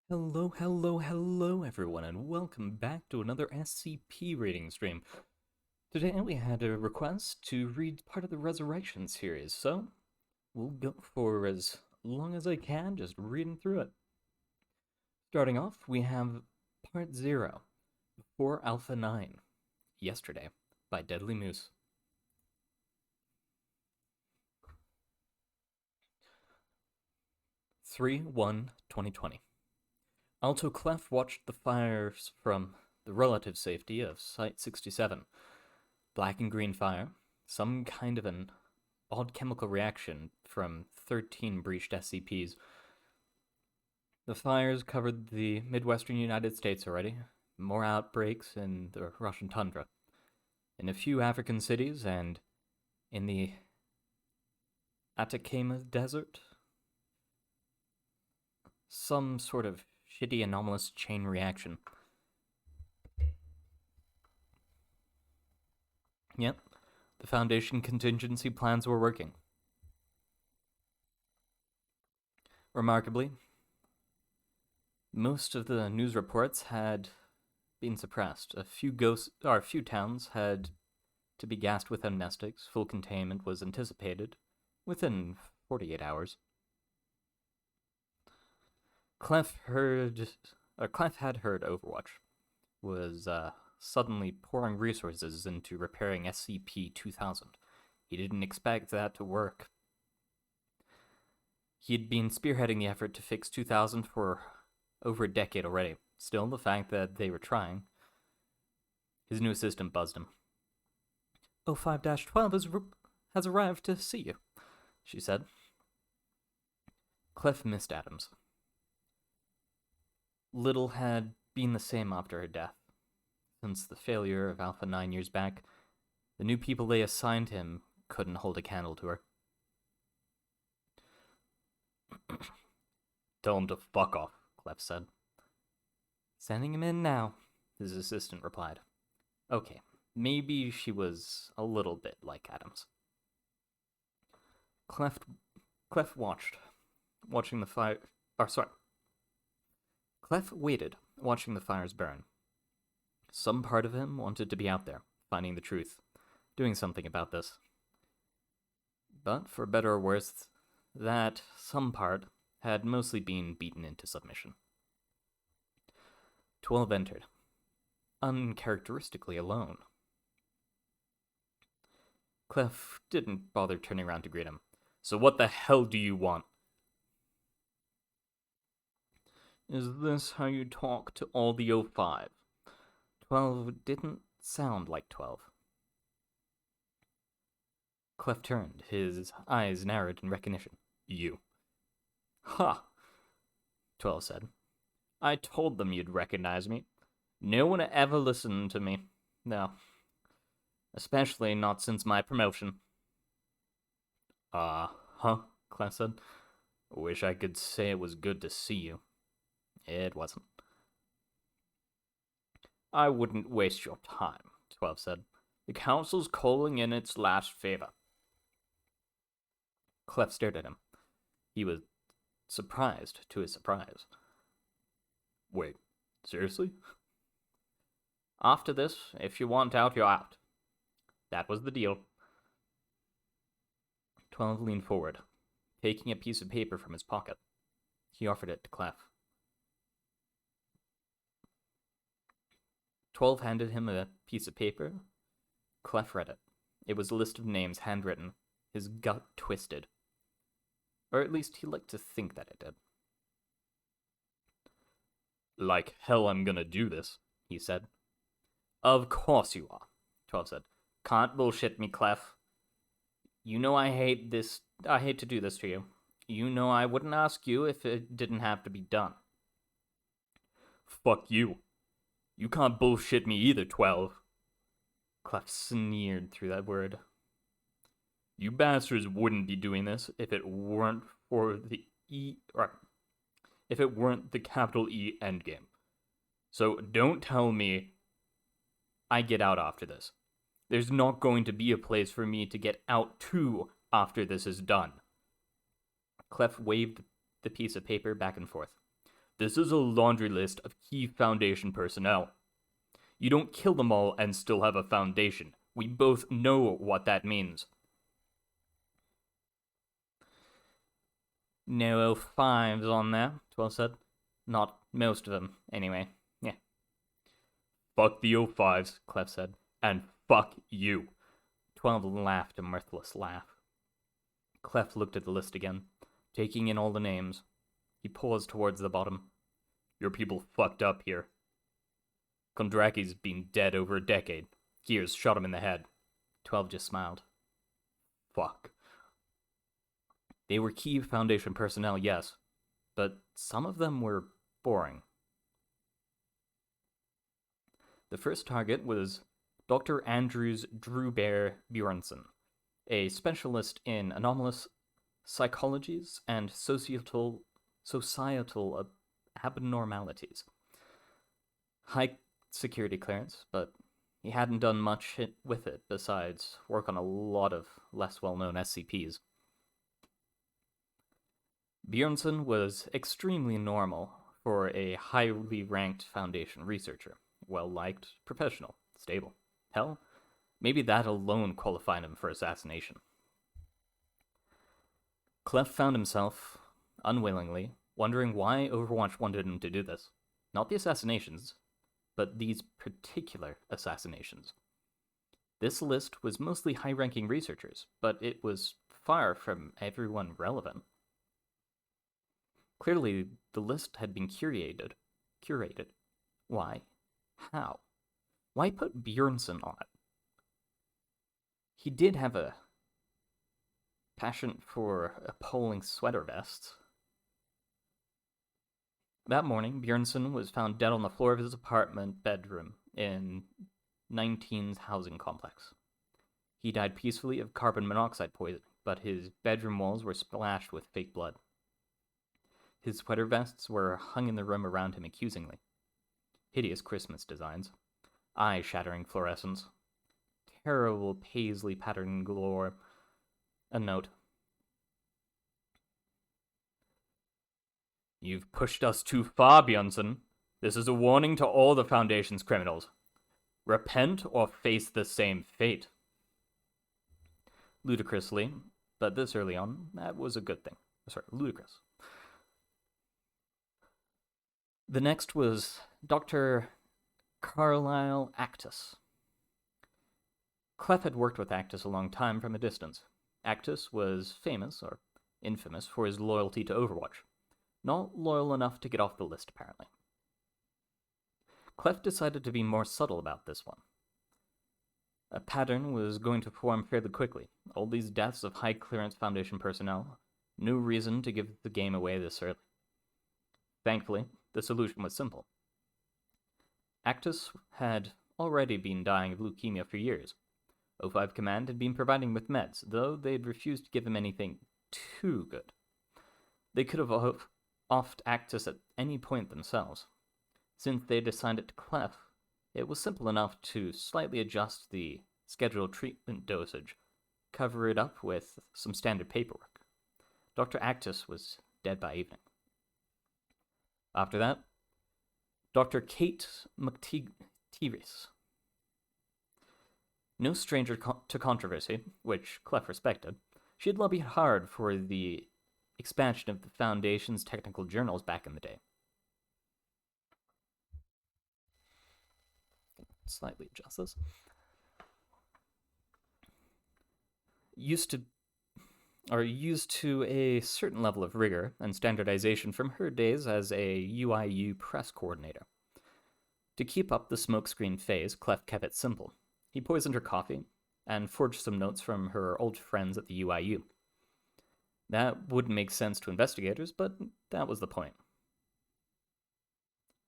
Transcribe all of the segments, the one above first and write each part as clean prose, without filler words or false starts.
Hello everyone, and welcome back to another SCP reading stream. Today we had a request to read part of the Resurrection series, so we'll go for as long as I can, just reading through it. Starting off, we have Part 0, 4 Alpha 9, Yesterday, by Deadly Moose. 3/1/2020. Alto Clef watched the fires from the relative safety of Site 67. Black and green fire, some kind of an odd chemical reaction from 13 breached SCPs. The fires covered the Midwestern United States already, more outbreaks in the Russian tundra, in a few African cities, and in the Atacama Desert. Some sort of shitty anomalous chain reaction. Yep, the Foundation contingency plans were working. Remarkably, most of the news reports had been suppressed. A few towns had to be gassed with amnestics. Full containment was anticipated within 48 hours. Clef had heard Overwatch was suddenly pouring resources into repairing SCP-2000. He didn't expect that to work. He had been spearheading the effort to fix 2000 for over a decade already. Still, the fact that they were trying. His new assistant buzzed him. 05-12 has arrived to see you, she said. Clef missed Adams. Little had been the same after her death. Since the failure of Alpha 9 years back, the new people they assigned him couldn't hold a candle to her. Tell him to fuck off, Clef said. Sending him in now, his assistant replied. Okay, maybe she was a little bit like Adams. Clef watching the fire. Clef waited, watching the fires burn. Some part of him wanted to be out there, finding the truth, doing something about this. But for better or worse, that some part had mostly been beaten into submission. 12 entered, uncharacteristically alone. Clef didn't bother turning around to greet him. So what the hell do you want? Is this how you talk to all the 05? 12 didn't sound like 12. Clef turned, his eyes narrowed in recognition. You. Ha! 12 said. I told them you'd recognize me. No one ever listened to me. No. Especially not since my promotion. Huh? Clef said. Wish I could say it was good to see you. It wasn't. I wouldn't waste your time, 12 said. The council's calling in its last favor. Clef stared at him. He was surprised to his surprise. Wait, seriously? After this, if you want out, you're out. That was the deal. 12 leaned forward, taking a piece of paper from his pocket. He offered it to Clef. 12 handed him a piece of paper. Clef read it. It was a list of names handwritten. His gut twisted. Or at least he liked to think that it did. Like hell I'm gonna do this, he said. Of course you are, 12 said. Can't bullshit me, Clef. You know I hate to do this to you. You know I wouldn't ask you if it didn't have to be done. Fuck you. You can't bullshit me either, 12. Clef sneered through that word. You bastards wouldn't be doing this if it weren't for the if it weren't the capital E endgame. So don't tell me I get out after this. There's not going to be a place for me to get out to after this is done. Clef waved the piece of paper back and forth. This is a laundry list of key Foundation personnel. You don't kill them all and still have a Foundation. We both know what that means. No 05s on there, 12 said. Not most of them, anyway. Yeah. Fuck the 05s, Clef said. And fuck you. 12 laughed a mirthless laugh. Clef looked at the list again, taking in all the names. He paused towards the bottom. Your people fucked up here. Kondraki's been dead over a decade. Gears shot him in the head. 12 just smiled. Fuck. They were key Foundation personnel, yes, but some of them were boring. The first target was Dr. Andrews Drewbear Bjornsson, a specialist in anomalous psychologies and societal abnormalities. High security clearance, but he hadn't done much with it besides work on a lot of less well-known SCPs. Bjornsson was extremely normal for a highly ranked Foundation researcher. Well-liked, professional, stable. Hell, maybe that alone qualified him for assassination. Clef found himself, unwillingly, wondering why Overwatch wanted him to do this. Not the assassinations, but these particular assassinations. This list was mostly high-ranking researchers, but it was far from everyone relevant. Clearly, the list had been curated. Why? How? Why put Bjornsson on it? He did have a passion for appalling sweater vests. That morning, Bjornsson was found dead on the floor of his apartment bedroom in 19's housing complex. He died peacefully of carbon monoxide poisoning, but his bedroom walls were splashed with fake blood. His sweater vests were hung in the room around him accusingly. Hideous Christmas designs. Eye-shattering fluorescence. Terrible paisley pattern galore. A note. You've pushed us too far, Bjornsson. This is a warning to all the Foundation's criminals. Repent or face the same fate. Ludicrously, but this early on, that was a good thing. Sorry, ludicrous. The next was Dr. Carlisle Actus. Clef had worked with Actus a long time from a distance. Actus was famous, or infamous, for his loyalty to Overwatch. Not loyal enough to get off the list, apparently. Clef decided to be more subtle about this one. A pattern was going to form fairly quickly. All these deaths of high-clearance Foundation personnel. No reason to give the game away this early. Thankfully, the solution was simple. Actus had already been dying of leukemia for years. O5 Command had been providing him with meds, though they'd refused to give him anything too good. They could have offed Actus at any point themselves. Since they'd assigned it to Clef, it was simple enough to slightly adjust the scheduled treatment dosage, cover it up with some standard paperwork. Dr. Actus was dead by evening. After that, Dr. Kate McTeeris. No stranger to controversy, which Clef respected, she had lobbied hard for the expansion of the Foundation's technical journals back in the day. Slightly adjust this. Used to a certain level of rigor and standardization from her days as a UIU press coordinator. To keep up the smokescreen phase, Clef kept it simple. He poisoned her coffee and forged some notes from her old friends at the UIU. That wouldn't make sense to investigators, but that was the point.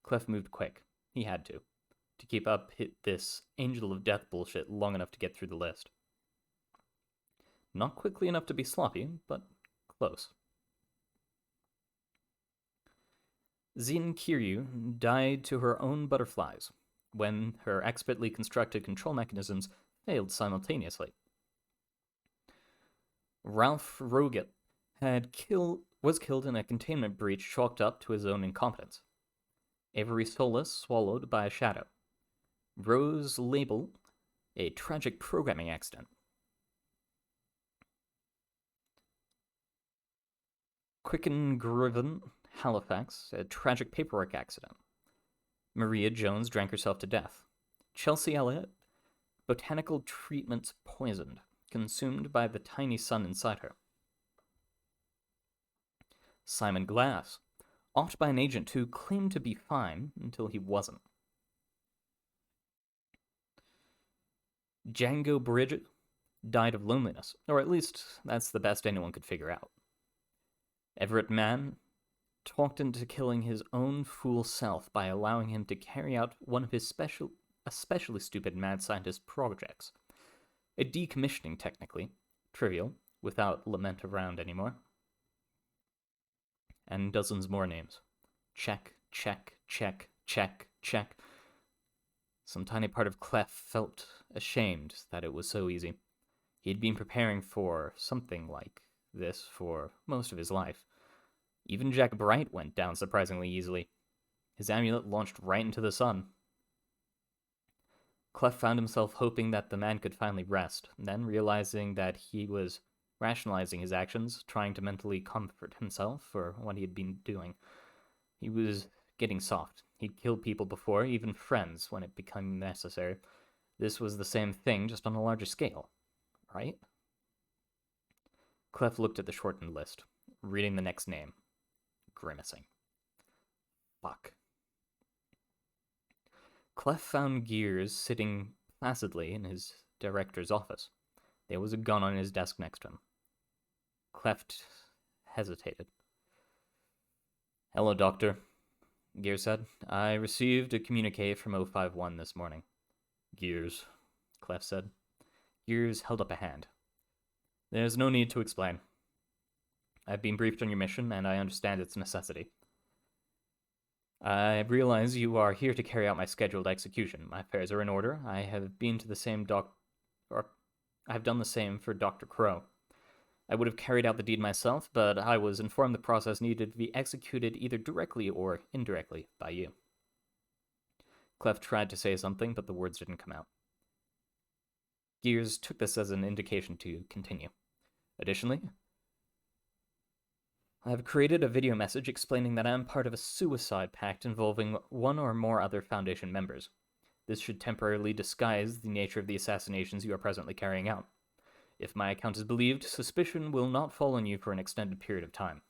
Clef moved quick. He had to keep up this Angel of Death bullshit long enough to get through the list. Not quickly enough to be sloppy, but close. Xin Kiryu died to her own butterflies when her expertly constructed control mechanisms failed simultaneously. Ralph Roget had was killed in a containment breach chalked up to his own incompetence. Avery Solis swallowed by a shadow. Rose Label, a tragic programming accident. Quicken Griven, Halifax, a tragic paperwork accident. Maria Jones drank herself to death. Chelsea Elliott, botanical treatments poisoned, consumed by the tiny sun inside her. Simon Glass, offed by an agent who claimed to be fine until he wasn't. Django Bridget died of loneliness, or at least that's the best anyone could figure out. Everett Mann talked into killing his own fool self by allowing him to carry out one of his especially stupid mad scientist projects. A decommissioning, technically. Trivial, without lament around anymore. And dozens more names. Check, check, check, check, check. Some tiny part of Clef felt ashamed that it was so easy. He had been preparing for something like this for most of his life. Even Jack Bright went down surprisingly easily. His amulet launched right into the sun. Clef found himself hoping that the man could finally rest, then realizing that he was rationalizing his actions, trying to mentally comfort himself for what he had been doing. He was getting soft. He'd killed people before, even friends, when it became necessary. This was the same thing, just on a larger scale, right? Clef looked at the shortened list, reading the next name. Grimacing. Fuck. Clef found Gears sitting placidly in his director's office. There was a gun on his desk next to him. Clef hesitated. "Hello, Doctor," Gears said. "I received a communique from 051 this morning." "Gears," Clef said. Gears held up a hand. "There's no need to explain. I've been briefed on your mission, and I understand its necessity. I realize you are here to carry out my scheduled execution. My affairs are in order. I have been to the same I have done the same for Dr. Crow. I would have carried out the deed myself, but I was informed the process needed to be executed either directly or indirectly by you." Clef tried to say something, but the words didn't come out. Gears took this as an indication to continue. "Additionally, I have created a video message explaining that I am part of a suicide pact involving one or more other Foundation members. This should temporarily disguise the nature of the assassinations you are presently carrying out. If my account is believed, suspicion will not fall on you for an extended period of time."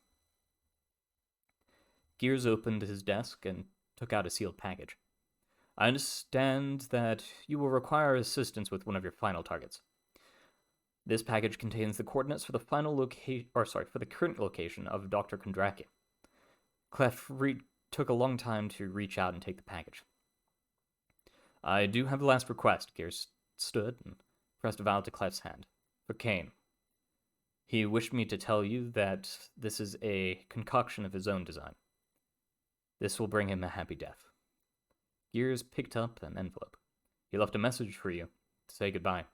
Gears opened his desk and took out a sealed package. "I understand that you will require assistance with one of your final targets. This package contains the coordinates for the for the current location of Dr. Kondraki." Clef took a long time to reach out and take the package. "I do have the last request." Gears stood and pressed a vial to Clef's hand. "For Kane. He wished me to tell you that this is a concoction of his own design. This will bring him a happy death." Gears picked up an envelope. "He left a message for you to say goodbye."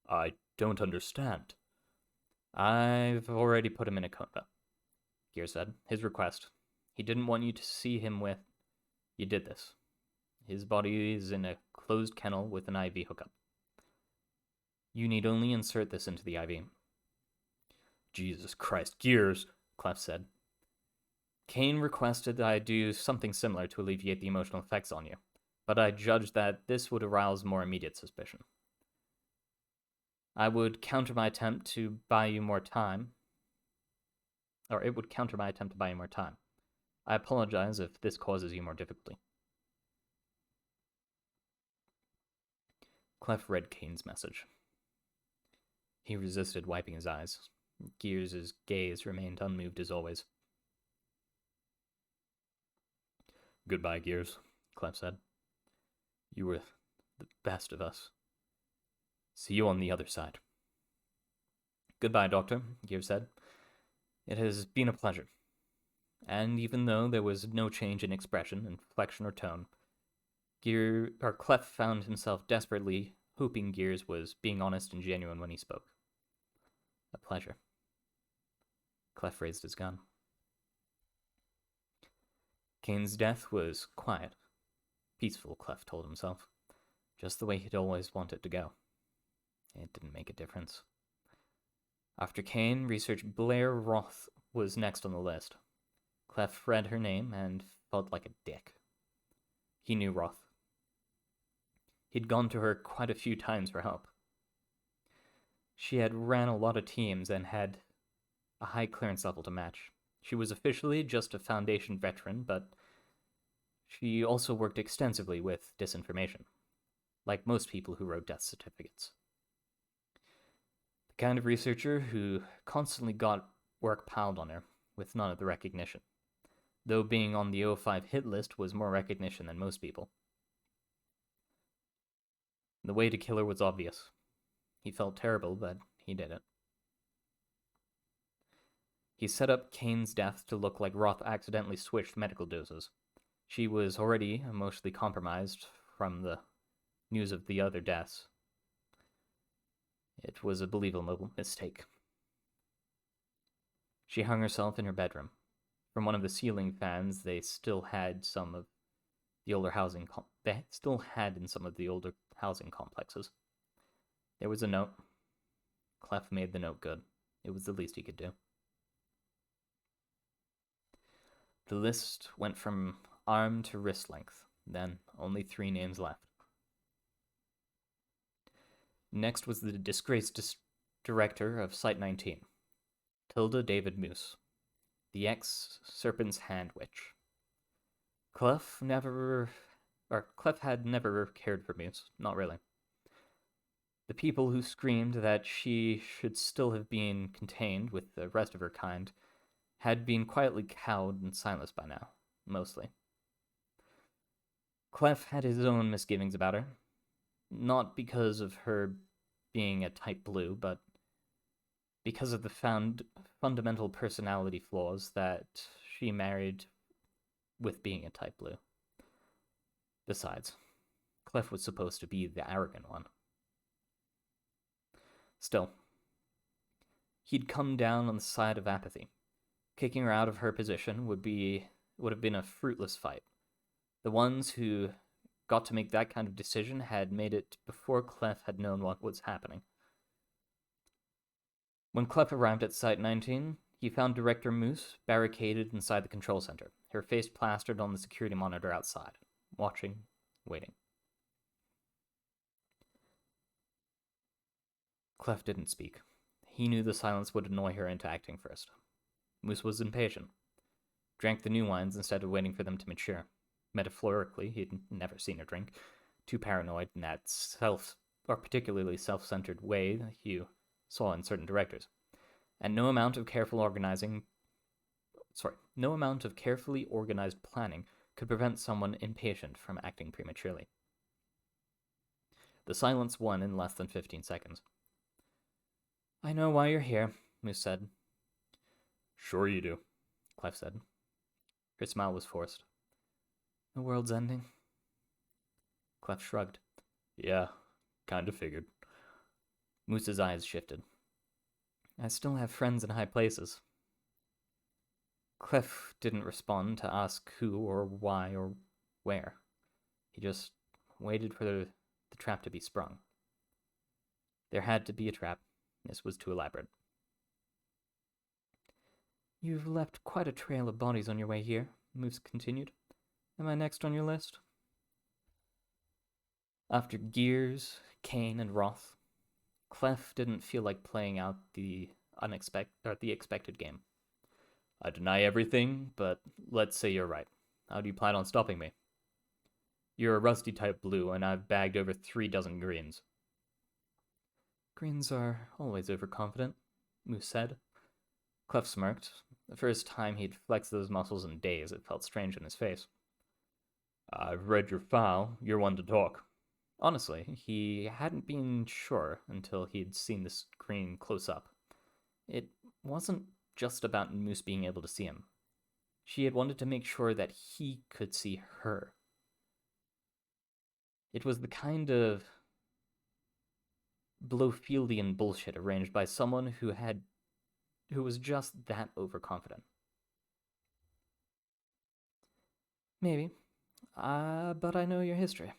"I don't understand." "I've already put him in a coma," Gears said. "His request. He didn't want you to see him with... You did this. His body is in a closed kennel with an IV hookup. You need only insert this into the IV." "Jesus Christ, Gears," Clef said. "Kane requested that I do something similar to alleviate the emotional effects on you, but I judged that this would arouse more immediate suspicion. It would counter my attempt to buy you more time. I apologize if this causes you more difficulty." Clef read Kane's message. He resisted wiping his eyes. Gears' gaze remained unmoved as always. "Goodbye, Gears," Clef said. "You were the best of us. See you on the other side." "Goodbye, Doctor," Gears said. "It has been a pleasure." And even though there was no change in expression, inflection, or tone, Clef found himself desperately hoping Gears was being honest and genuine when he spoke. A pleasure. Clef raised his gun. Kane's death was quiet. Peaceful, Clef told himself. Just the way he'd always wanted to go. It didn't make a difference. After Kane, research Blair Roth was next on the list. Clef read her name and felt like a dick. He knew Roth. He'd gone to her quite a few times for help. She had ran a lot of teams and had a high clearance level to match. She was officially just a Foundation veteran, but she also worked extensively with disinformation, like most people who wrote death certificates. The kind of researcher who constantly got work piled on her with none of the recognition, though being on the 05 hit list was more recognition than most people. The way to kill her was obvious. He felt terrible, but he did it. He set up Kane's death to look like Roth accidentally switched medical doses. She was already emotionally compromised from the news of the other deaths. It was a believable mistake. She hung herself in her bedroom. From one of the ceiling fans, they still had in some of the older housing complexes. There was a note. Clef made the note good. It was the least he could do. The list went from arm to wrist length, then only 3 names left. Next was the disgraced director of Site 19, Tilda David Moose, the ex-Serpent's Hand Witch. Clef had never cared for Moose, not really. The people who screamed that she should still have been contained with the rest of her kind had been quietly cowed and silenced by now, mostly. Clef had his own misgivings about her, not because of her being a type blue, but because of the fundamental personality flaws that she married with being a type blue. Besides, Clef was supposed to be the arrogant one. Still, he'd come down on the side of apathy. Kicking her out of her position would have been a fruitless fight. The ones who got to make that kind of decision had made it before Clef had known what was happening. When Clef arrived at Site 19, he found Director Moose barricaded inside the control center, her face plastered on the security monitor outside, watching, waiting. Clef didn't speak. He knew the silence would annoy her into acting first. Moose was impatient. Drank the new wines instead of waiting for them to mature. Metaphorically, he'd never seen her drink. Too paranoid in that particularly self-centered way that you saw in certain directors. And no amount of carefully organized planning could prevent someone impatient from acting prematurely. The silence won in less than 15 seconds. "I know why you're here," Moose said. "Sure you do," Clef said. Her smile was forced. "The world's ending." Clef shrugged. "Yeah, kinda figured." Moose's eyes shifted. "I still have friends in high places." Clef didn't respond to ask who or why or where. He just waited for the trap to be sprung. There had to be a trap. This was too elaborate. "You've left quite a trail of bodies on your way here," Moose continued. "Am I next on your list?" After Gears, Kane, and Roth, Clef didn't feel like playing out the expected game. "I deny everything, but let's say you're right. How do you plan on stopping me? You're a rusty type blue, and I've bagged over 3 dozen greens." "Greens are always overconfident," Moose said. Clef smirked. The first time he'd flexed those muscles in days, it felt strange in his face. "I've read your file. You're one to talk." Honestly, he hadn't been sure until he'd seen the screen close up. It wasn't just about Moose being able to see him. She had wanted to make sure that he could see her. It was the kind of Blofieldian bullshit arranged by someone who who was just that overconfident. Maybe. But I know your history.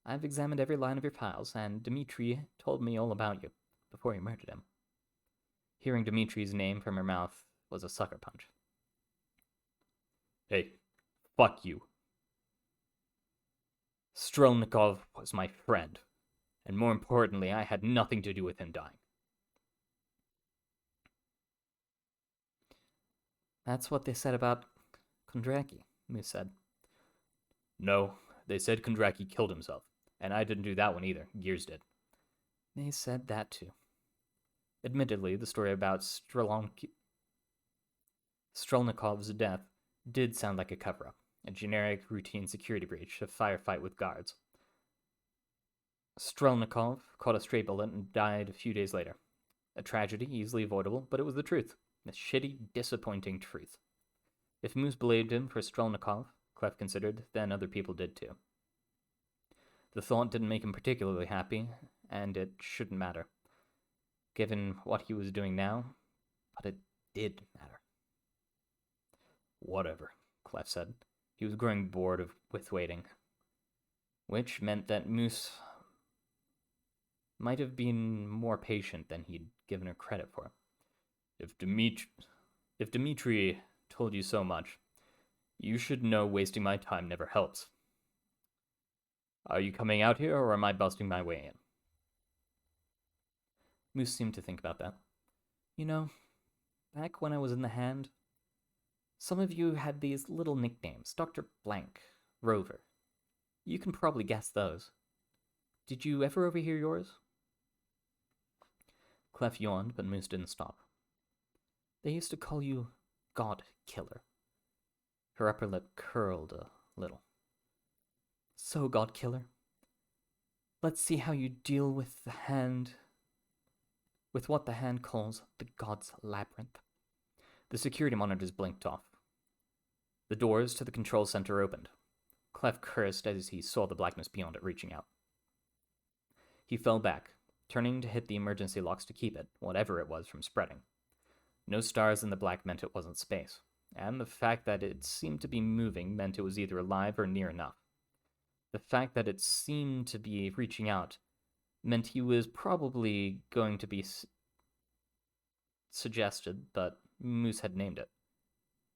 I've examined every line of your files, and Dmitri told me all about you before you murdered him. Hearing Dmitri's name from her mouth was a sucker punch. Hey, fuck you. Strelnikov was my friend, and more importantly, I had nothing to do with him dying. That's what they said about Kondraki, Moose said. No, they said Kondraki killed himself, and I didn't do that one either. Gears did. They said that too. Admittedly, the story about Strelnikov's death did sound like a cover-up, a generic, routine security breach, a firefight with guards. Strelnikov caught a stray bullet and died a few days later. A tragedy, easily avoidable, but it was the truth. A shitty, disappointing truth. If Moose believed him for Strelnikov, Clef considered, then other people did too. The thought didn't make him particularly happy, and it shouldn't matter, given what he was doing now, but it did matter. Whatever, Clef said. He was growing bored with waiting, which meant that Moose might have been more patient than he'd given her credit for. If Dmitri told you so much, you should know wasting my time never helps. Are you coming out here, or am I busting my way in? Moose seemed to think about that. You know, back when I was in the Hand, some of you had these little nicknames. Dr. Blank, Rover. You can probably guess those. Did you ever overhear yours? Clef yawned, but Moose didn't stop. They used to call you God Killer. Her upper lip curled a little. So, God Killer, let's see how you deal with the Hand, with what the Hand calls the God's Labyrinth. The security monitors blinked off. The doors to the control center opened. Clef cursed as he saw the blackness beyond it reaching out. He fell back, turning to hit the emergency locks to keep it, whatever it was, from spreading. No stars in the black meant it wasn't space, and the fact that it seemed to be moving meant it was either alive or near enough. The fact that it seemed to be reaching out meant he was probably going to be suggested, but Moose had named it,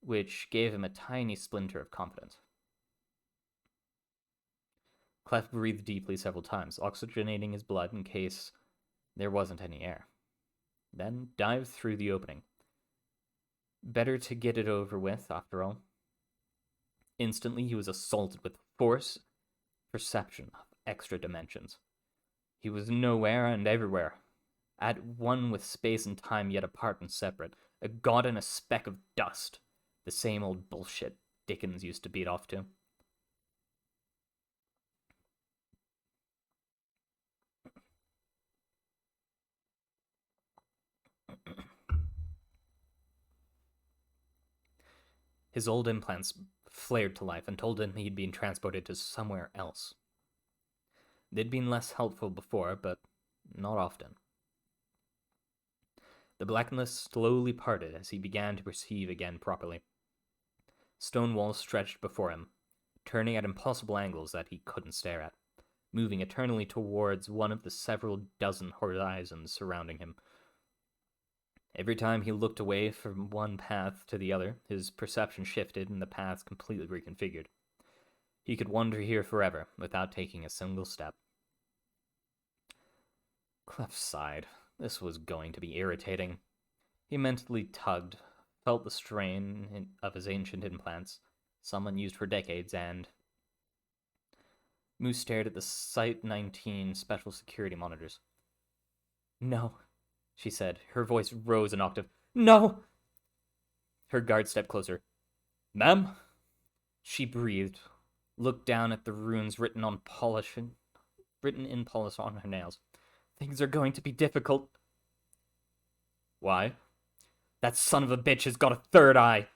which gave him a tiny splinter of confidence. Clef breathed deeply several times, oxygenating his blood in case there wasn't any air. Then dived through the opening. Better to get it over with, after all. Instantly, he was assaulted with force, perception of extra dimensions. He was nowhere and everywhere, at one with space and time, yet apart and separate, a god and a speck of dust, the same old bullshit Dickens used to beat off to. His old implants flared to life and told him he'd been transported to somewhere else. They'd been less helpful before, but not often. The blackness slowly parted as he began to perceive again properly. Stone walls stretched before him, turning at impossible angles that he couldn't stare at, moving eternally towards one of the several dozen horizons surrounding him. Every time he looked away from one path to the other, his perception shifted and the paths completely reconfigured. He could wander here forever without taking a single step. Clef sighed. This was going to be irritating. He mentally tugged, felt the strain of his ancient implants, some unused for decades, and Moose stared at the Site-19 special security monitors. No, she said. Her voice rose an octave. No! Her guard stepped closer. Ma'am? She breathed, looked down at the runes written in polish on her nails. Things are going to be difficult. Why? That son of a bitch has got a third eye.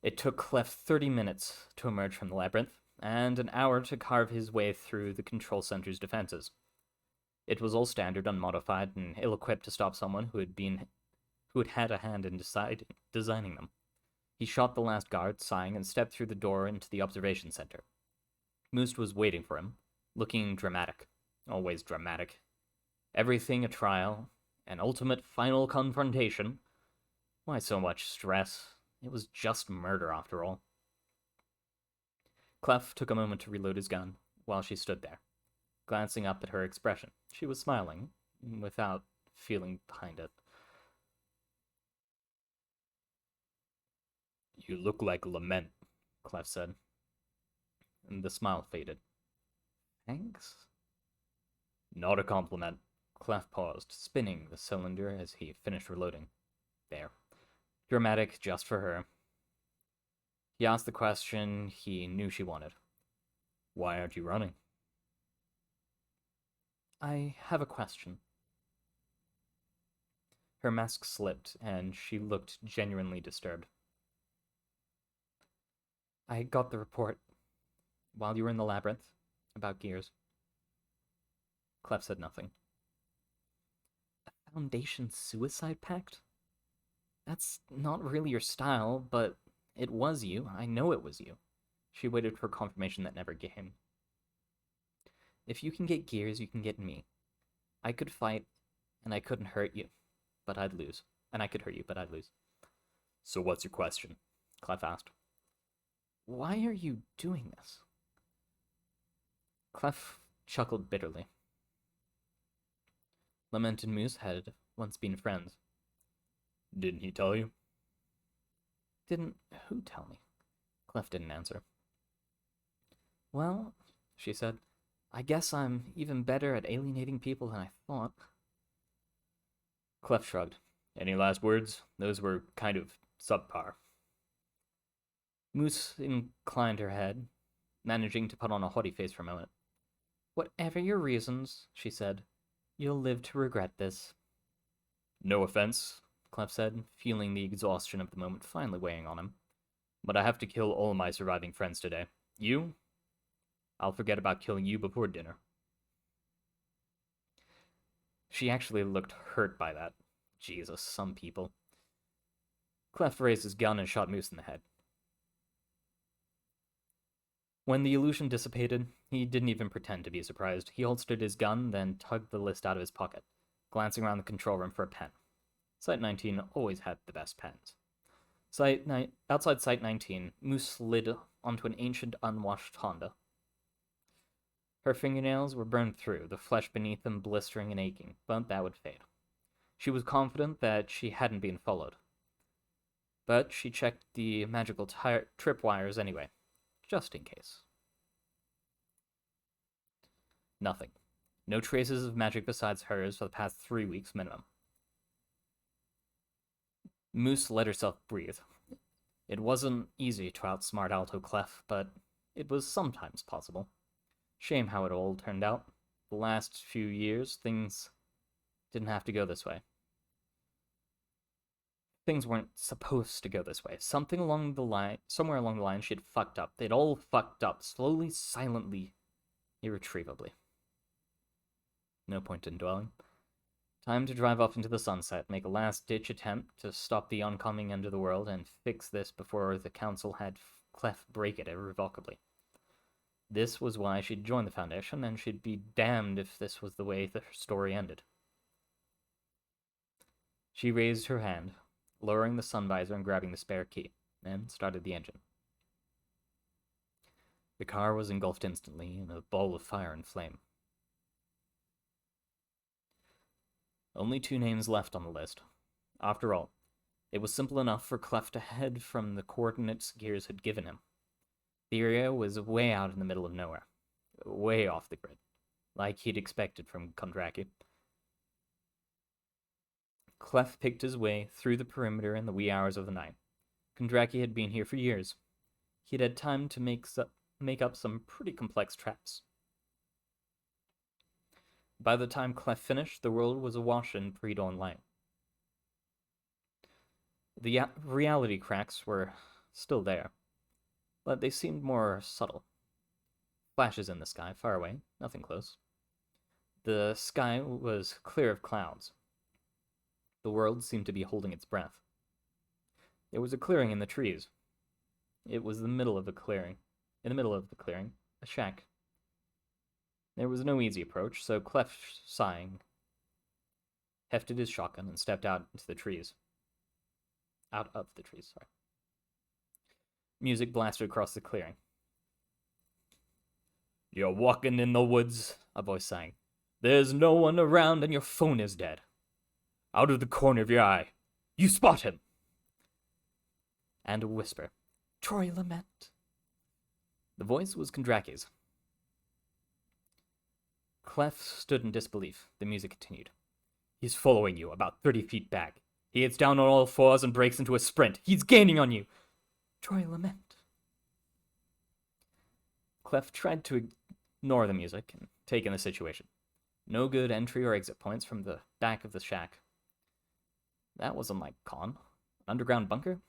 It took Clef 30 minutes to emerge from the labyrinth, and an hour to carve his way through the control center's defenses. It was all standard, unmodified, and ill-equipped to stop someone who had had a hand in designing them. He shot the last guard, sighing, and stepped through the door into the observation center. Moose was waiting for him, looking dramatic. Always dramatic. Everything a trial, an ultimate final confrontation. Why so much stress? It was just murder, after all. Clef took a moment to reload his gun while she stood there, glancing up at her expression. She was smiling, without feeling behind it. "You look like Lament," Clef said, and the smile faded. "Thanks?" "Not a compliment." Clef paused, spinning the cylinder as he finished reloading. There. Dramatic just for her. He asked the question he knew she wanted. "Why aren't you running?" "I have a question." Her mask slipped, and she looked genuinely disturbed. "I got the report while you were in the labyrinth about gears." Clef said nothing. "A Foundation suicide pact? That's not really your style, but it was you. I know it was you." She waited for confirmation that never came. "If you can get gears, you can get me. I could fight, and I couldn't hurt you, but I'd lose. And I could hurt you, but I'd lose." "So what's your question?" Clef asked. "Why are you doing this?" Clef chuckled bitterly. Lament and Moose had once been friends. "Didn't he tell you?" "Didn't who tell me?" Clef didn't answer. "Well," she said, "I guess I'm even better at alienating people than I thought." Clef shrugged. "Any last words? Those were kind of subpar." Moose inclined her head, managing to put on a haughty face for a moment. "Whatever your reasons," she said, "you'll live to regret this." "No offense," Clef said, feeling the exhaustion of the moment finally weighing on him, "but I have to kill all my surviving friends today. You? I'll forget about killing you before dinner." She actually looked hurt by that. Jesus, some people. Clef raised his gun and shot Moose in the head. When the illusion dissipated, he didn't even pretend to be surprised. He holstered his gun, then tugged the list out of his pocket, glancing around the control room for a pen. Site 19 always had the best pens. Outside Site 19, Moose slid onto an ancient, unwashed Honda. Her fingernails were burned through, the flesh beneath them blistering and aching, but that would fade. She was confident that she hadn't been followed. But she checked the magical tripwires anyway, just in case. Nothing. No traces of magic besides hers for the past 3 weeks minimum. Moose let herself breathe. It wasn't easy to outsmart Alto Clef, but it was sometimes possible. Shame how it all turned out. The last few years, things didn't have to go this way. Things weren't supposed to go this way. Somewhere along the line, she'd fucked up. They'd all fucked up, slowly, silently, irretrievably. No point in dwelling. Time to drive off into the sunset, make a last-ditch attempt to stop the oncoming end of the world, and fix this before the council had Clef break it irrevocably. This was why she'd joined the Foundation, and she'd be damned if this was the way the story ended. She raised her hand, lowering the sun visor and grabbing the spare key, and started the engine. The car was engulfed instantly in a ball of fire and flame. Only 2 names left on the list. After all, it was simple enough for Clef to head from the coordinates Gears had given him. The area was way out in the middle of nowhere, way off the grid, like he'd expected from Kondraki. Clef picked his way through the perimeter in the wee hours of the night. Kondraki had been here for years. He'd had time to make up some pretty complex traps. By the time Clef finished, the world was awash in pre-dawn light. The reality cracks were still there, but they seemed more subtle. Flashes in the sky, far away, nothing close. The sky was clear of clouds. The world seemed to be holding its breath. There was a clearing in the trees. It was the middle of the clearing. In the middle of the clearing, a shack. There was no easy approach, so Clef, sighing, hefted his shotgun and stepped out into the trees. Out of the trees, sorry. Music blasted across the clearing. "You're walking in the woods," a voice sang. "There's no one around and your phone is dead. Out of the corner of your eye, you spot him." And a whisper. "Troy Lament." The voice was Kondraki's. Clef stood in disbelief. The music continued. "He's following you about 30 feet back. He gets down on all fours and breaks into a sprint. He's gaining on you. Troy Lament." Clef tried to ignore the music and take in the situation. No good entry or exit points from the back of the shack. That wasn't like Con. Underground bunker?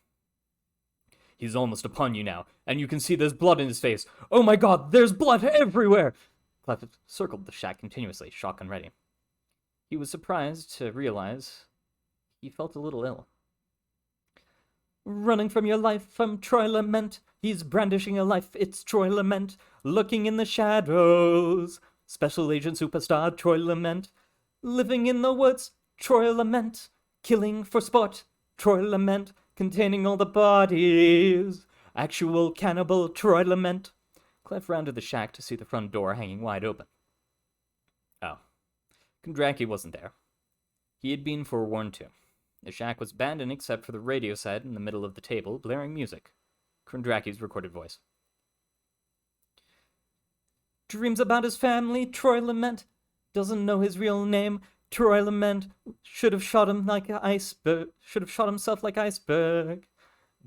"He's almost upon you now, and you can see there's blood in his face. Oh my god, there's blood everywhere!" Clef circled the shack continuously, shotgun ready. He was surprised to realize he felt a little ill. "Running from your life from Troy Lament. He's brandishing a life, it's Troy Lament. Looking in the shadows. Special Agent Superstar Troy Lament. Living in the woods, Troy Lament. Killing for sport, Troy Lament. Containing all the bodies. Actual cannibal Troy Lament." Clef rounded the shack to see the front door hanging wide open. Oh. Kondraki wasn't there. He had been forewarned too. The shack was abandoned except for the radio set in the middle of the table, blaring music. Kondraki's recorded voice. "Dreams about his family, Troy Lament. Doesn't know his real name, Troy Lament. Should have shot him like an iceberg. Should have shot himself like iceberg.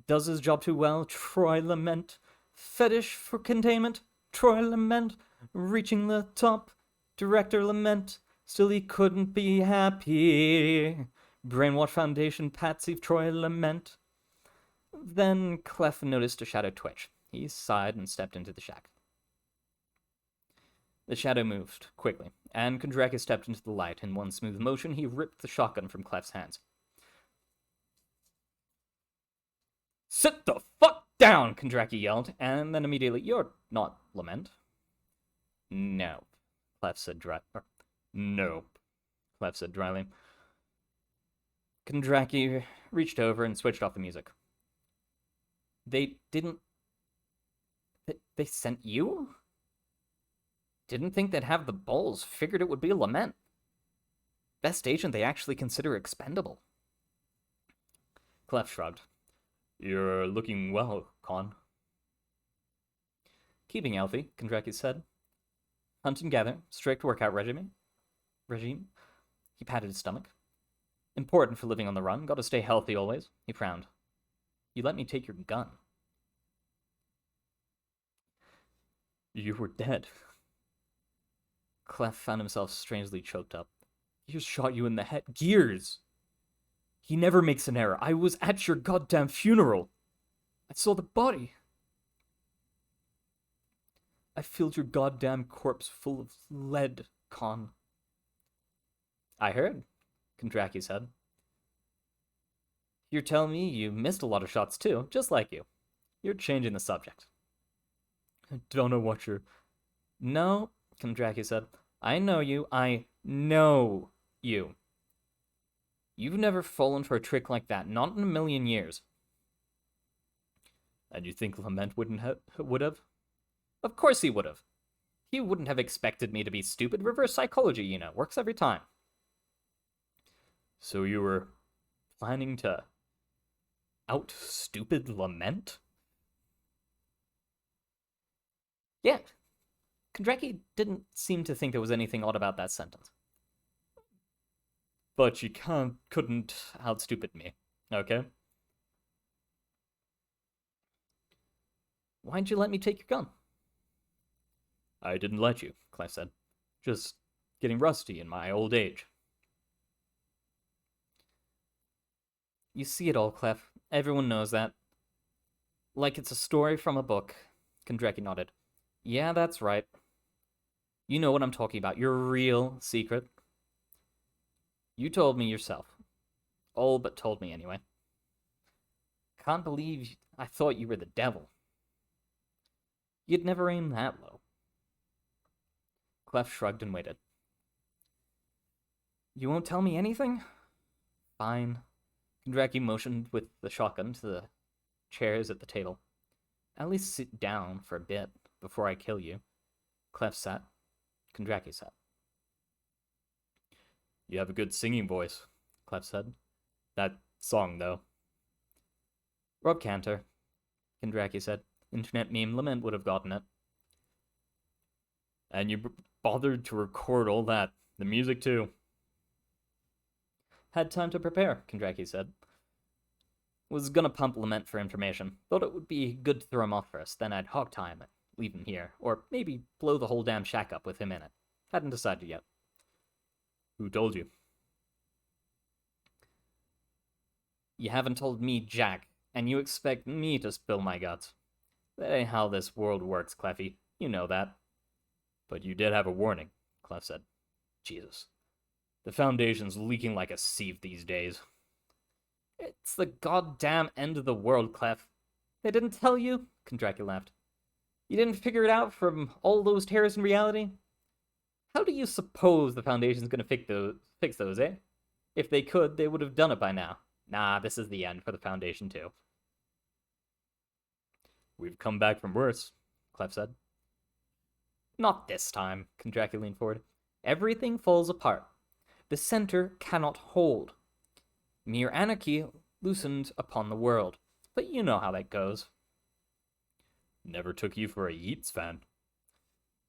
Does his job too well, Troy Lament. Fetish for containment, Troy Lament. Reaching the top, Director Lament. Still he couldn't be happy. Brainwash Foundation patsy, Troy Lament." Then Clef noticed a shadow twitch. He sighed and stepped into the shack. The shadow moved quickly, and Kondraki stepped into the light. In one smooth motion, he ripped the shotgun from Clef's hands. "Sit the fuck down!" Kondraki yelled, and then immediately, "You're not Lament." "No," Clef said "Nope," Clef said dryly. Kondraki reached over and switched off the music. "They didn't... They sent you? Didn't think they'd have the balls. Figured it would be Lament. Best agent they actually consider expendable." Clef shrugged. "You're looking well, Con." "Keeping healthy," Kondraki said. "Hunt and gather, strict workout regime. He patted his stomach. "Important for living on the run. Gotta stay healthy always." He frowned. "You let me take your gun." "You were dead." Clef found himself strangely choked up. "Gears shot you in the head." "Gears! He never makes an error. I was at your goddamn funeral. I saw the body. I filled your goddamn corpse full of lead, Con." "I heard," Kondraki said. "You're telling me you missed a lot of shots too, just like you. You're changing the subject." "I don't know what you're..." "No," Kondraki said. "I know you. I know you. You've never fallen for a trick like that, not in a million years." "And you think Lament would have?" "Of course he would have. He wouldn't have expected me to be stupid. Reverse psychology, you know, works every time." "So you were planning to out-stupid Lament?" "Yeah." Kondraki didn't seem to think there was anything odd about that sentence. "But you couldn't out-stupid me, okay?" "Why'd you let me take your gun?" "I didn't let you," Clef said. "Just getting rusty in my old age." "You see it all, Clef. Everyone knows that. Like it's a story from a book." Kondraki nodded. "Yeah, that's right." You know what I'm talking about. Your real secret. You told me yourself. All but told me anyway. Can't believe I thought you were the devil. You'd never aim that low. Clef shrugged and waited. You won't tell me anything? Fine. Kondraki motioned with the shotgun to the chairs at the table. At least sit down for a bit before I kill you. Clef sat. Kondraki sat. You have a good singing voice, Clef said. That song, though. Rob Cantor, Kondraki said. Internet meme Lament would have gotten it. And you bothered to record all that. The music, too. Had time to prepare, Kondraki said. Was gonna pump Lament for information. Thought it would be good to throw him off first, then I'd hog tie him and leave him here. Or maybe blow the whole damn shack up with him in it. Hadn't decided yet. Who told you? You haven't told me jack, and you expect me to spill my guts. That ain't how this world works, Cleffy. You know that. But you did have a warning, Clef said. Jesus. The Foundation's leaking like a sieve these days. It's the goddamn end of the world, Clef. They didn't tell you? Kondraki laughed. You didn't figure it out from all those tears in reality? How do you suppose the Foundation's gonna fix those, eh? If they could, they would have done it by now. Nah, this is the end for the Foundation, too. We've come back from worse, Clef said. Not this time, Kondraki leaned forward. Everything falls apart. The center cannot hold. Mere anarchy loosened upon the world. But you know how that goes. Never took you for a Yeats fan.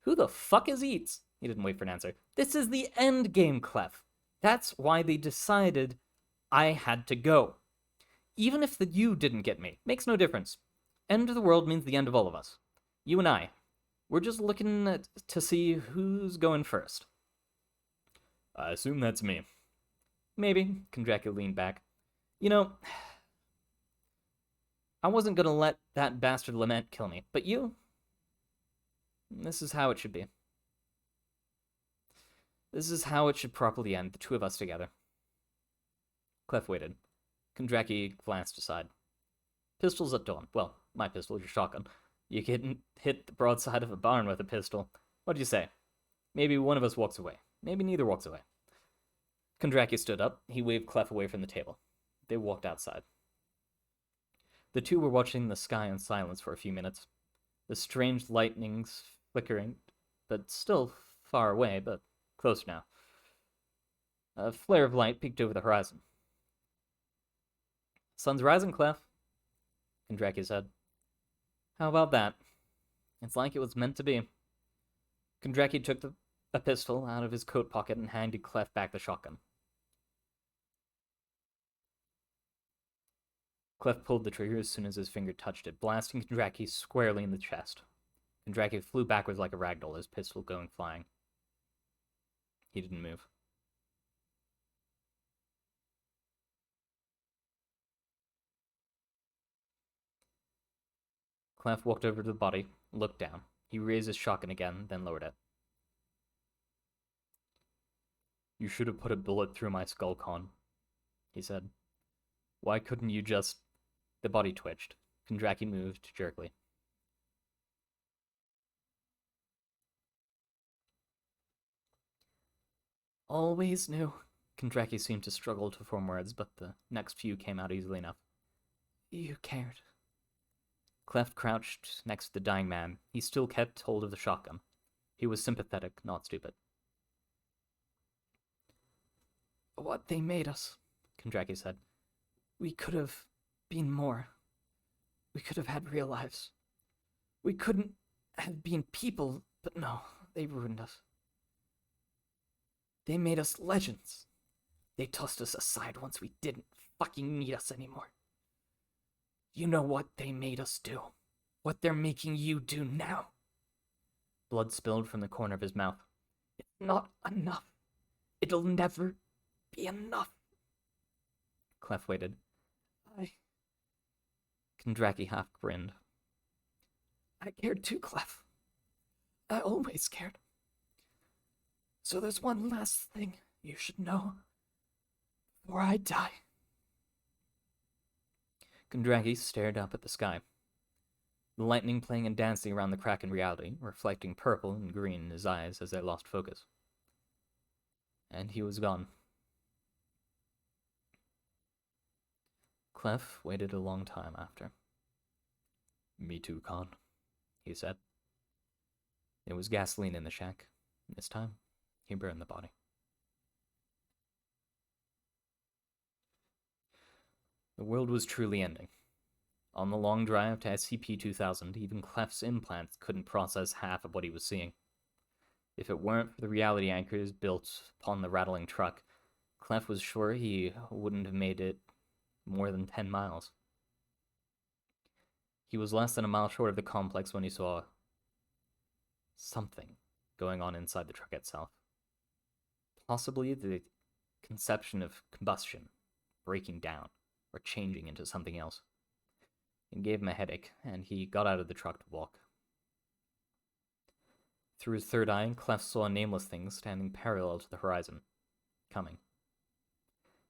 Who the fuck is Yeats? He didn't wait for an answer. This is the end game, Clef. That's why they decided I had to go. Even if you didn't get me, makes no difference. End of the world means the end of all of us. You and I. We're just looking to see who's going first. I assume that's me. Maybe, Kondraki leaned back. You know, I wasn't gonna let that bastard Lament kill me, but you? This is how it should be. This is how it should properly end, the two of us together. Clef waited. Kondraki glanced aside. Pistols at dawn. Well, my pistol, your shotgun. You can hit the broadside of a barn with a pistol. What do you say? Maybe one of us walks away. Maybe neither walks away. Kondraki stood up. He waved Clef away from the table. They walked outside. The two were watching the sky in silence for a few minutes. The strange lightnings flickering, but still far away, but close now. A flare of light peeked over the horizon. Sun's rising, Clef, Kondraki said. How about that? It's like it was meant to be. Kondraki took a pistol out of his coat pocket and handed Clef back the shotgun. Clef pulled the trigger as soon as his finger touched it, blasting Kondraki squarely in the chest. Kondraki flew backwards like a ragdoll, his pistol going flying. He didn't move. Clef walked over to the body, looked down. He raised his shotgun again, then lowered it. You should have put a bullet through my skull, Con, he said. Why couldn't you just... The body twitched. Kondraki moved jerkily. Always knew. Kondraki seemed to struggle to form words, but the next few came out easily enough. You cared. Clef crouched next to the dying man. He still kept hold of the shotgun. He was sympathetic, not stupid. What they made us, Kondraki said. We could have been more. We could have had real lives. We couldn't have been people, but no, they ruined us. They made us legends. They tossed us aside once we didn't fucking need us anymore. You know what they made us do? What they're making you do now? Blood spilled from the corner of his mouth. It's not enough. It'll never be enough. Clef waited. Kondraki half grinned. I cared too, Clef. I always cared. So there's one last thing you should know before I die. Kondraki stared up at the sky, the lightning playing and dancing around the crack in reality, reflecting purple and green in his eyes as they lost focus. And he was gone. Clef waited a long time after. Me too, Khan, he said. There was gasoline in the shack. This time, he burned the body. The world was truly ending. On the long drive to SCP-2000, even Clef's implants couldn't process half of what he was seeing. If it weren't for the reality anchors built upon the rattling truck, Clef was sure he wouldn't have made it more than 10 miles. He was less than a mile short of the complex when he saw something going on inside the truck itself. Possibly the conception of combustion, breaking down, or changing into something else. It gave him a headache, and he got out of the truck to walk. Through his third eye, Clef saw a nameless thing standing parallel to the horizon, coming.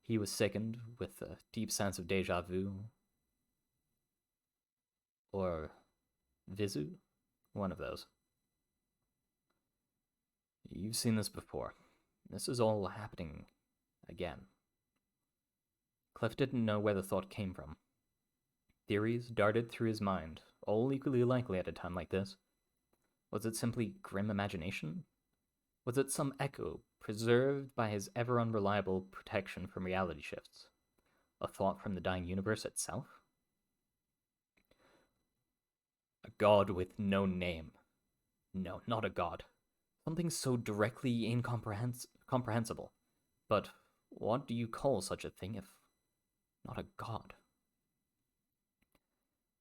He was sickened with a deep sense of deja vu, or visu, one of those. You've seen this before. This is all happening again. Clef didn't know where the thought came from. Theories darted through his mind, all equally likely at a time like this. Was it simply grim imagination? Was it some echo preserved by his ever-unreliable protection from reality shifts? A thought from the dying universe itself? A god with no name. No, not a god. Something so directly incomprehensible. But what do you call such a thing if not a god?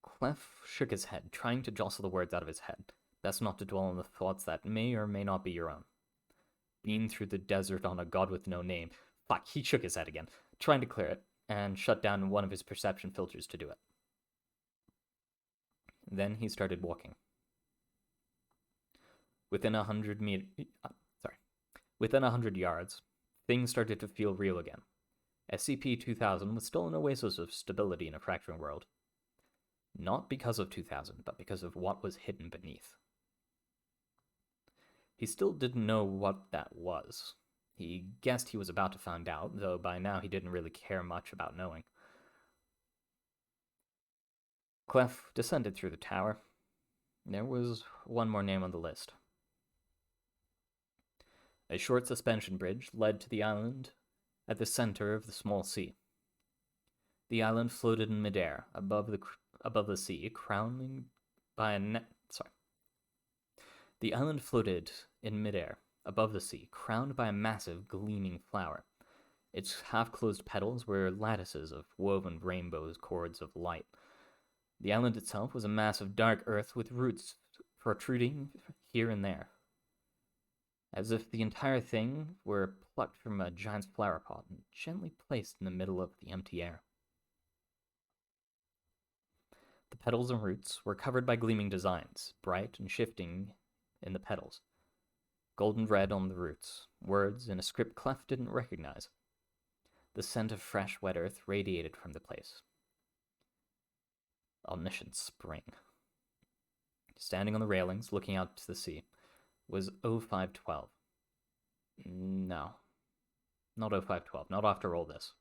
Clef shook his head, trying to jostle the words out of his head. Best not to dwell on the thoughts that may or may not be your own. Being through the desert on a god with no name. Fuck, he shook his head again, trying to clear it, and shut down one of his perception filters to do it. Then he started walking. Within 100 yards, things started to feel real again. SCP-2000 was still an oasis of stability in a fracturing world. Not because of 2000, but because of what was hidden beneath. He still didn't know what that was. He guessed he was about to find out, though by now he didn't really care much about knowing. Clef descended through the tower. There was one more name on the list. A short suspension bridge led to the island at the center of the small sea. The island floated in midair above the sea, crowned by a The island floated in midair above the sea, crowned by a massive, gleaming flower. Its half-closed petals were lattices of woven rainbow cords of light. The island itself was a mass of dark earth with roots protruding here and there, as if the entire thing were plucked from a giant's flower pot and gently placed in the middle of the empty air. The petals and roots were covered by gleaming designs, bright and shifting in the petals. Golden red on the roots, words in a script Clef didn't recognize. The scent of fresh, wet earth radiated from the place. Omniscient spring. Standing on the railings, looking out to the sea, was 0512. No. Not 0512, not after all this.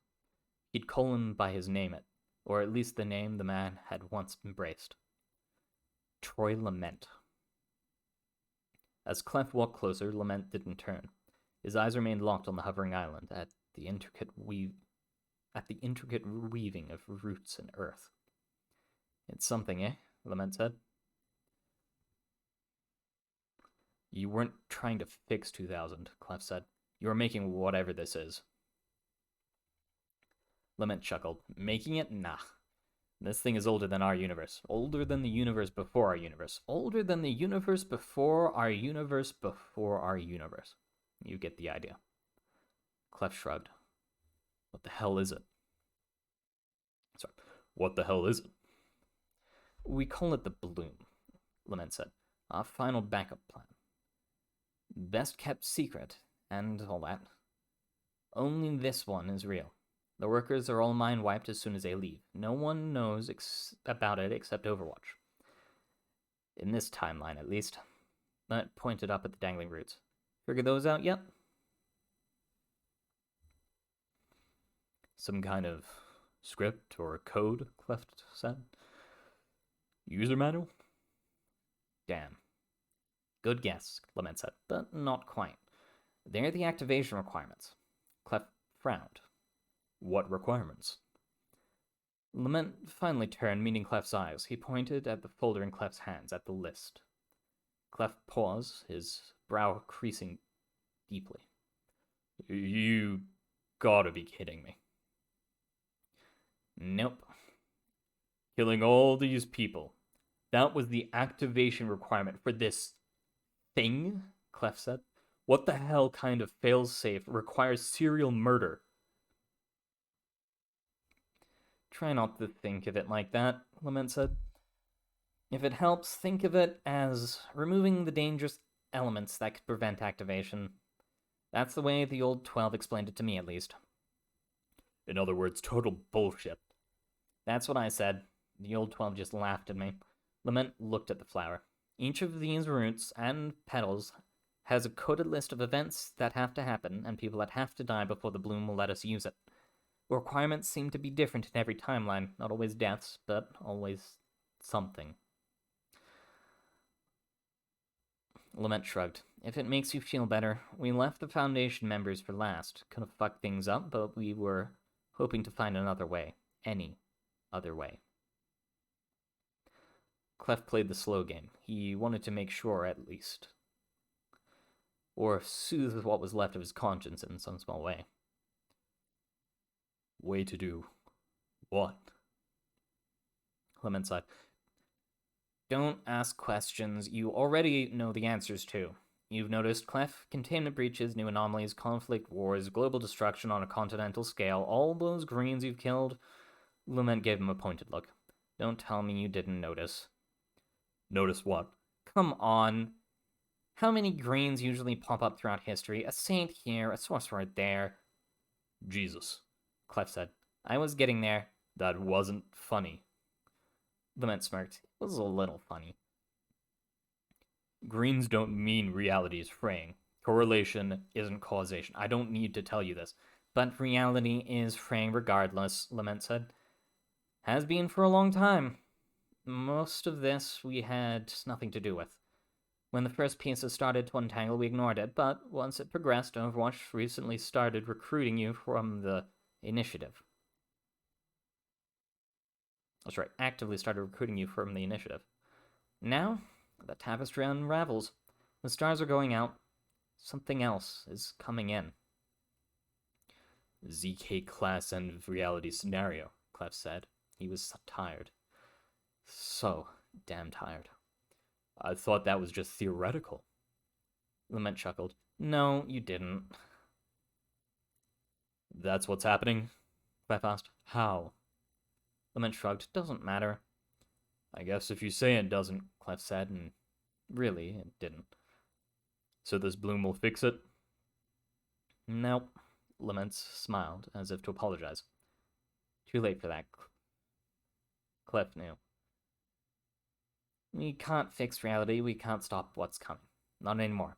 He'd call him by his name, or at least the name the man had once embraced. Troy Lament. As Clef walked closer, Lament didn't turn. His eyes remained locked on the hovering island, at the intricate weaving of roots and earth. It's something, eh? Lament said. You weren't trying to fix 2000, Clef said. You were making whatever this is. Lament chuckled. Making it? Nah. This thing is older than our universe. Older than the universe before our universe. Older than the universe before our universe before our universe. You get the idea. Clef shrugged. What the hell is it? Sorry. What the hell is it? We call it the Bloom, Lament said. Our final backup plan. Best kept secret. and all that. Only this one is real. The workers are all mind-wiped as soon as they leave. No one knows about it except Overwatch. In this timeline, at least. Matt pointed up at the dangling roots. Figure those out yet? Some kind of script or code, Cleft said. User manual? Damn. Good guess, Lament said, but not quite. They're the activation requirements. Cleft frowned. What requirements? Lament finally turned, meeting Cleft's eyes. He pointed at the folder in Cleft's hands, at the list. Cleft paused, his brow creasing deeply. You gotta be kidding me. Nope. Killing all these people. That was the activation requirement for this thing, Cleft said. What the hell kind of failsafe requires serial murder? Try not to think of it like that, Lament said. If it helps, think of it as removing the dangerous elements that could prevent activation. That's the way the old 12 explained it to me, at least. In other words, total bullshit. That's what I said. The old 12 just laughed at me. Lament looked at the flower. Each of these roots and petals has a coded list of events that have to happen and people that have to die before the bloom will let us use it. Requirements seem to be different in every timeline. Not always deaths, but always something. Lament shrugged. If it makes you feel better, we left the Foundation members for last. Could have fucked things up, but we were hoping to find another way. Any other way. Clef played the slow game. He wanted to make sure, at least. Or soothe what was left of his conscience in some small way. Way to do what? Clement sighed. Don't ask questions you already know the answers to. You've noticed, Clef, containment breaches, new anomalies, conflict, wars, global destruction on a continental scale, all those greens you've killed. Lument gave him a pointed look. Don't tell me you didn't notice. Notice what? Come on. How many greens usually pop up throughout history? A saint here, a sorcerer there. Jesus, Clef said. I was getting there. That wasn't funny. Lument smirked. It was a little funny. Greens don't mean reality is fraying. Correlation isn't causation. I don't need to tell you this. But reality is fraying regardless, Lament said. Has been for a long time. Most of this we had nothing to do with. When the first pieces started to untangle, we ignored it, but once it progressed, Overwatch recently started recruiting you from the initiative. That's right, actively started recruiting you from the initiative. Now, the tapestry unravels. The stars are going out. Something else is coming in. ZK class end of reality scenario, Clef said. He was tired. So damn tired. I thought that was just theoretical. Lament chuckled. No, you didn't. That's what's happening? Clef asked. How? Lament shrugged. Doesn't matter. I guess if you say it doesn't, Clef said, and really, it didn't. So this bloom will fix it? Nope. Lament smiled, as if to apologize. Too late for that. Clef knew. We can't fix reality, we can't stop what's coming. Not anymore.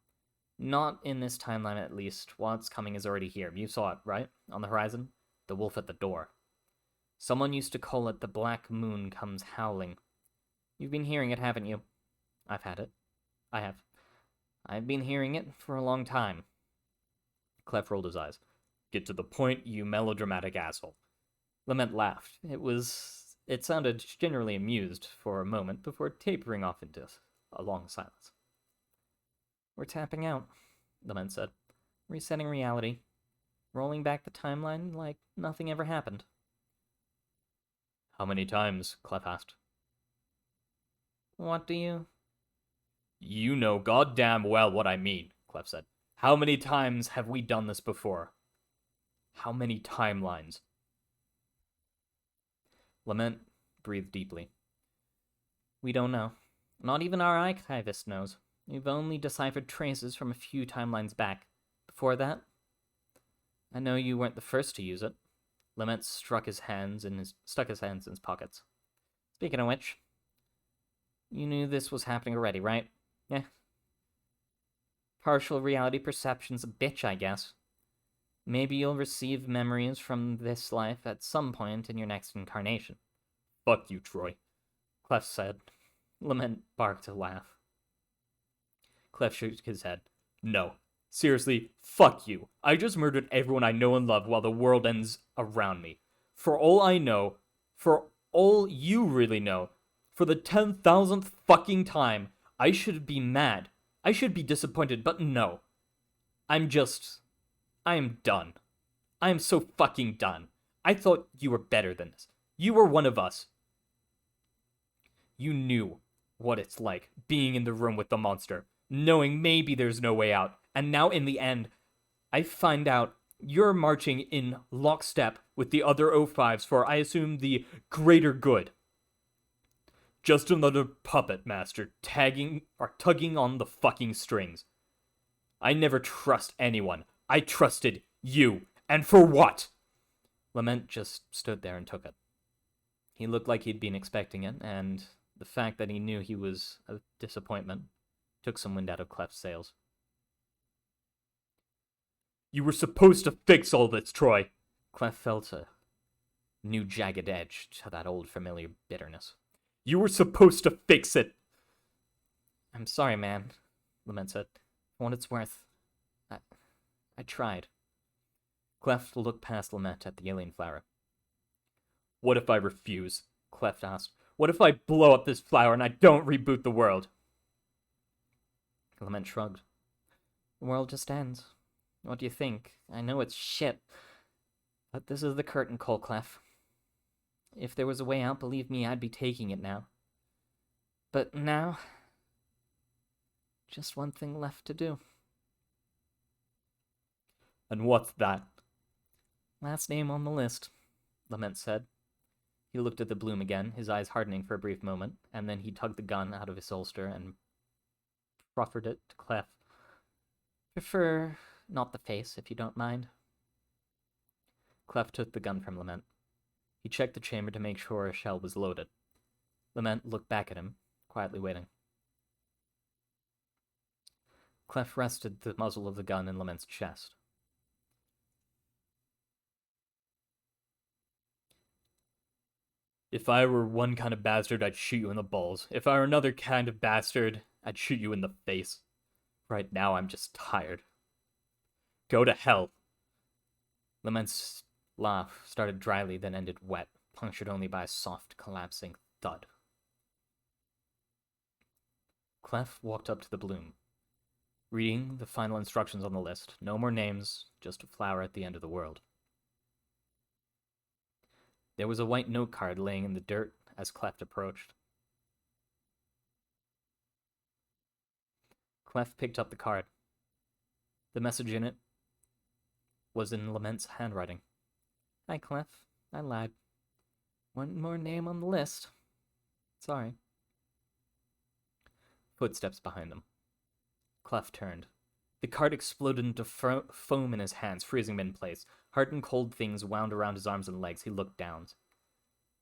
Not in this timeline, at least. What's coming is already here. You saw it, right? On the horizon? The wolf at the door. Someone used to call it the black moon comes howling. You've been hearing it, haven't you? I've had it. I have. I've been hearing it for a long time. Clef rolled his eyes. Get to the point, you melodramatic asshole. Lament laughed. It sounded generally amused for a moment before tapering off into a long silence. We're tapping out, Lament said. Resetting reality. Rolling back the timeline like nothing ever happened. How many times? Clef asked. What do you... You know goddamn well what I mean, Clef said. How many times have we done this before? How many timelines? Lament breathed deeply. We don't know. Not even our archivist knows. We've only deciphered traces from a few timelines back, before that. I know you weren't the first to use it. Lament stuck his hands in his pockets. Speaking of which, you knew this was happening already, right? Yeah. Partial reality perception's a bitch, I guess. Maybe you'll receive memories from this life at some point in your next incarnation. Fuck you, Troy, Clef said. Lament barked a laugh. Clef shook his head. No. Seriously, fuck you. I just murdered everyone I know and love while the world ends around me. For all I know, for all you really know, for the 10,000th fucking time, I should be mad. I should be disappointed, but no. I am done. I am so fucking done. I thought you were better than this. You were one of us. You knew what it's like being in the room with the monster, knowing maybe there's no way out, and now in the end, I find out you're marching in lockstep with the other O5s for, I assume, the greater good. Just another puppet master tugging on the fucking strings. I never trust anyone. I trusted you. And for what? Lament just stood there and took it. He looked like he'd been expecting it, and the fact that he knew he was a disappointment took some wind out of Clef's sails. You were supposed to fix all this, Troy. Clef felt a new jagged edge to that old familiar bitterness. You were supposed to fix it. I'm sorry, man, Lament said. For what it's worth, I tried. Clef looked past Lament at the alien flower. What if I refuse? Clef asked. What if I blow up this flower and I don't reboot the world? Lament shrugged. The world just ends. What do you think? I know it's shit. But this is the curtain call, Clef. If there was a way out, believe me, I'd be taking it now. But now, just one thing left to do. And what's that? Last name on the list, Lament said. He looked at the bloom again, his eyes hardening for a brief moment, and then he tugged the gun out of his holster and proffered it to Clef. Prefer not the face, if you don't mind. Clef took the gun from Lament. He checked the chamber to make sure a shell was loaded. Lament looked back at him, quietly waiting. Clef rested the muzzle of the gun in Lament's chest. If I were one kind of bastard, I'd shoot you in the balls. If I were another kind of bastard, I'd shoot you in the face. Right now, I'm just tired. Go to hell. Lament's laugh started dryly, then ended wet, punctured only by a soft, collapsing thud. Clef walked up to the bloom, reading the final instructions on the list. No more names, just a flower at the end of the world. There was a white note card laying in the dirt as Clef approached. Clef picked up the card. The message in it was in Lament's handwriting. Hi, Clef. I lied. One more name on the list. Sorry. Footsteps behind him. Clef turned. The card exploded into foam in his hands, freezing him in place. Hard and cold things wound around his arms and legs. He looked down.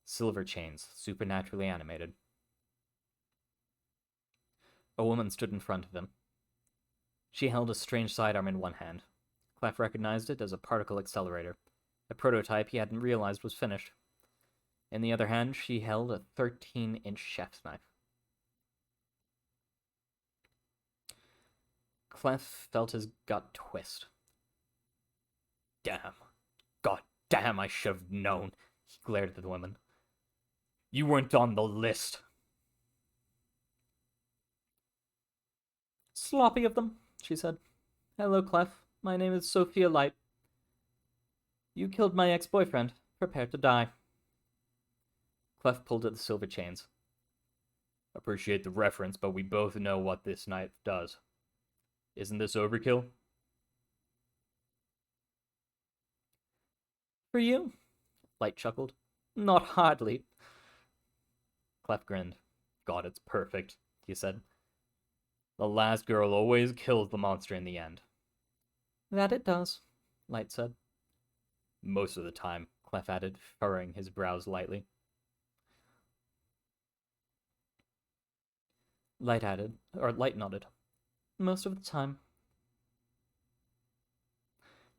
Silver chains, supernaturally animated. A woman stood in front of him. She held a strange sidearm in one hand. Clef recognized it as a particle accelerator, a prototype he hadn't realized was finished. In the other hand, she held a 13-inch chef's knife. Clef felt his gut twist. Damn. God damn, I should have known. He glared at the woman. You weren't on the list. Sloppy of them, she said. Hello, Clef. My name is Sophia Light. You killed my ex-boyfriend. Prepare to die. Clef pulled at the silver chains. Appreciate the reference, but we both know what this knife does. Isn't this overkill? For you? Light chuckled. Not hardly. Clef grinned. God, it's perfect, he said. The last girl always kills the monster in the end. That it does, Light said. Most of the time, Clef added, furrowing his brows lightly. Light nodded. Most of the time.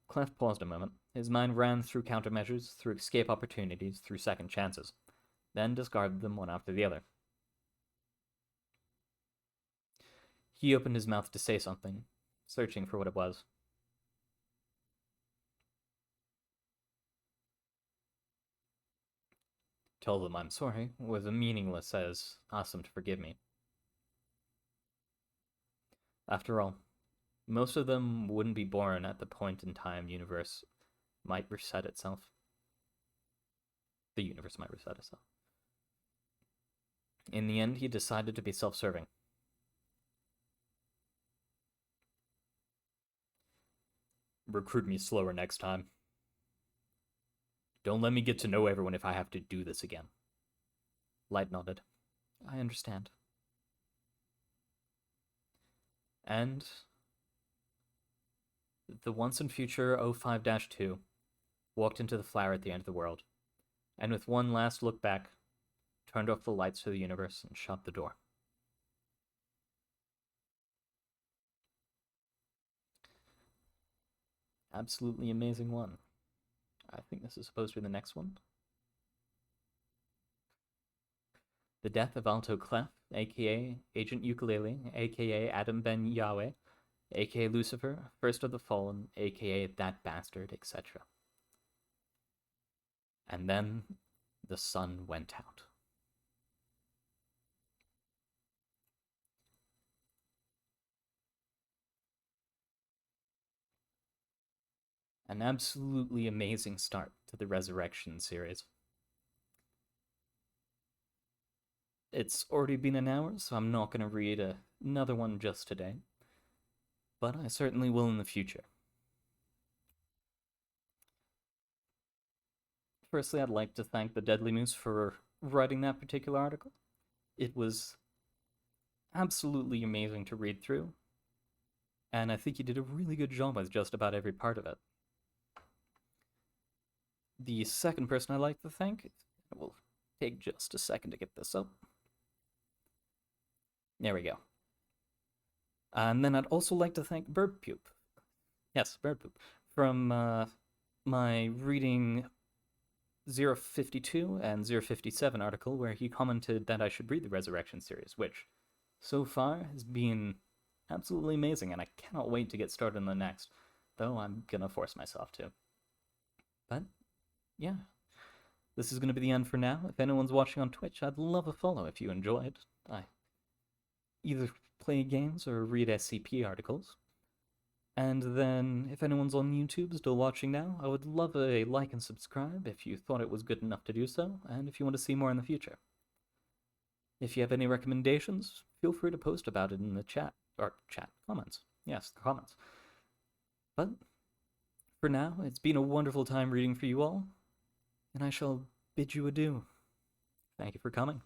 Clef paused a moment. His mind ran through countermeasures, through escape opportunities, through second chances, then discarded them one after the other. He opened his mouth to say something, searching for what it was. Tell them I'm sorry was meaningless as ask them to forgive me. After all, most of them wouldn't be born at the point in time universe might reset itself. The universe might reset itself. In the end, he decided to be self-serving. Recruit me slower next time. Don't let me get to know everyone if I have to do this again. Light nodded. I understand. And the once and future 05-2 walked into the flower at the end of the world, and with one last look back, turned off the lights to the universe and shut the door. Absolutely amazing one. I think this is supposed to be the next one. The death of Alto Clef, aka Agent Ukulele, aka Adam Ben Yahweh, aka Lucifer, First of the Fallen, aka That Bastard, etc. And then the sun went out. An absolutely amazing start to the Resurrection series. It's already been an hour, so I'm not going to read another one just today, but I certainly will in the future. Firstly, I'd like to thank the Deadly Moose for writing that particular article. It was absolutely amazing to read through, and I think he did a really good job with just about every part of it. The second person I'd like to thank, it will take just a second to get this up. There we go. And then I'd also like to thank Bird Poop. Yes, Bird Poop. From my reading 052 and 057 article, where he commented that I should read the Resurrection series, which so far has been absolutely amazing, and I cannot wait to get started on the next, though I'm gonna force myself to. But yeah, this is gonna be the end for now. If anyone's watching on Twitch, I'd love a follow if you enjoyed. I either play games or read SCP articles. And then, if anyone's on YouTube still watching now, I would love a like and subscribe if you thought it was good enough to do so, and if you want to see more in the future. If you have any recommendations, feel free to post about it in the comments. Yes, the comments. But, for now, it's been a wonderful time reading for you all, and I shall bid you adieu. Thank you for coming.